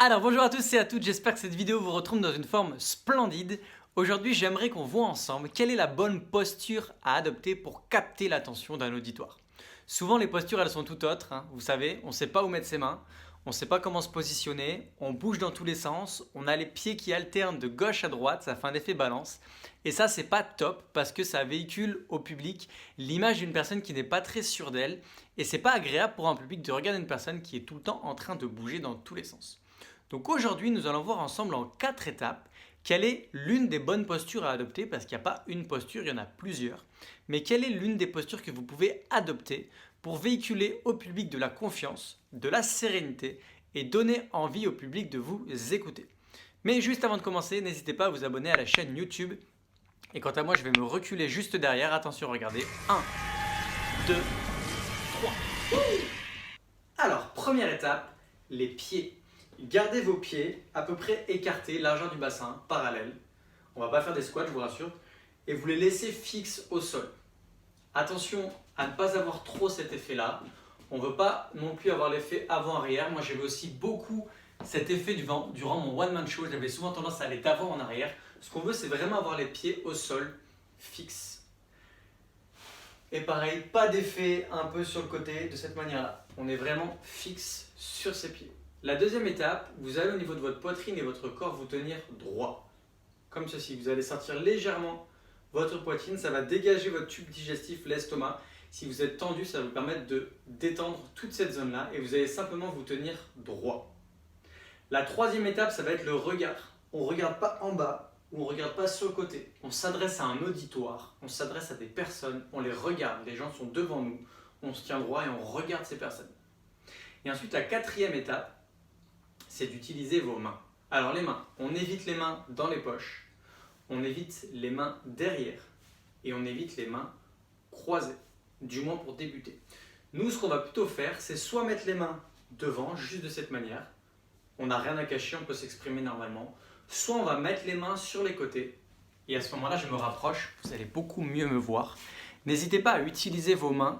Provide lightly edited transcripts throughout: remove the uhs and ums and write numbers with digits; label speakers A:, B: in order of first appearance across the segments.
A: Alors bonjour à tous et à toutes, j'espère que cette vidéo vous retrouve dans une forme splendide. Aujourd'hui j'aimerais qu'on voit ensemble quelle est la bonne posture à adopter pour capter l'attention d'un auditoire. Souvent les postures elles sont tout autres, vous savez, on ne sait pas où mettre ses mains, on ne sait pas comment se positionner, on bouge dans tous les sens, on a les pieds qui alternent de gauche à droite, ça fait un effet balance. Et ça c'est pas top parce que ça véhicule au public l'image d'une personne qui n'est pas très sûre d'elle et c'est pas agréable pour un public de regarder une personne qui est tout le temps en train de bouger dans tous les sens. Donc aujourd'hui, nous allons voir ensemble en 4 étapes quelle est l'une des bonnes postures à adopter, parce qu'il n'y a pas une posture, il y en a plusieurs, mais quelle est l'une des postures que vous pouvez adopter pour véhiculer au public de la confiance, de la sérénité et donner envie au public de vous écouter. Mais juste avant de commencer, n'hésitez pas à vous abonner à la chaîne YouTube. Et quant à moi, je vais me reculer juste derrière. Attention, regardez. 1, 2, 3. Alors, première étape, les pieds. Gardez vos pieds à peu près écartés, largeur du bassin, parallèle. On ne va pas faire des squats, je vous rassure. Et vous les laissez fixes au sol. Attention à ne pas avoir trop cet effet-là. On ne veut pas non plus avoir l'effet avant-arrière. Moi, j'avais aussi beaucoup cet effet durant mon one-man show. J'avais souvent tendance à aller d'avant en arrière. Ce qu'on veut, c'est vraiment avoir les pieds au sol, fixes. Et pareil, pas d'effet un peu sur le côté, de cette manière-là. On est vraiment fixe sur ses pieds. La deuxième étape, vous allez au niveau de votre poitrine et votre corps vous tenir droit. Comme ceci, vous allez sortir légèrement votre poitrine, ça va dégager votre tube digestif, l'estomac. Si vous êtes tendu, ça va vous permettre de détendre toute cette zone-là et vous allez simplement vous tenir droit. La troisième étape, ça va être le regard. On ne regarde pas en bas ou on ne regarde pas sur le côté. On s'adresse à un auditoire, on s'adresse à des personnes, on les regarde, les gens sont devant nous, on se tient droit et on regarde ces personnes. Et ensuite, la quatrième étape, c'est d'utiliser vos mains. Alors les mains, on évite les mains dans les poches, on évite les mains derrière et on évite les mains croisées, du moins pour débuter. Nous, ce qu'on va plutôt faire, c'est soit mettre les mains devant, juste de cette manière, on n'a rien à cacher, on peut s'exprimer normalement, soit on va mettre les mains sur les côtés et à ce moment-là, je me rapproche, vous allez beaucoup mieux me voir. N'hésitez pas à utiliser vos mains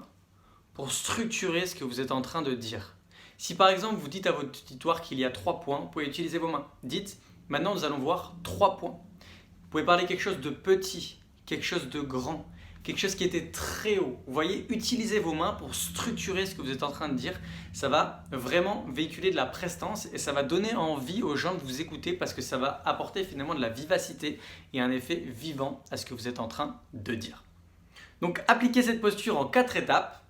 A: pour structurer ce que vous êtes en train de dire. Si par exemple vous dites à votre auditoire qu'il y a 3 points, vous pouvez utiliser vos mains. Dites, maintenant nous allons voir 3 points. Vous pouvez parler quelque chose de petit, quelque chose de grand, quelque chose qui était très haut. Vous voyez, utilisez vos mains pour structurer ce que vous êtes en train de dire. Ça va vraiment véhiculer de la prestance et ça va donner envie aux gens de vous écouter parce que ça va apporter finalement de la vivacité et un effet vivant à ce que vous êtes en train de dire. Donc appliquez cette posture en 4 étapes.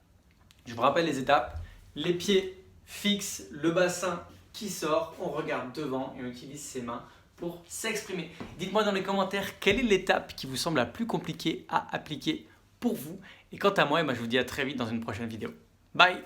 A: Je vous rappelle les étapes. Les pieds fixe, le bassin qui sort, on regarde devant et on utilise ses mains pour s'exprimer. Dites-moi dans les commentaires quelle est l'étape qui vous semble la plus compliquée à appliquer pour vous. Et quant à moi, je vous dis à très vite dans une prochaine vidéo. Bye!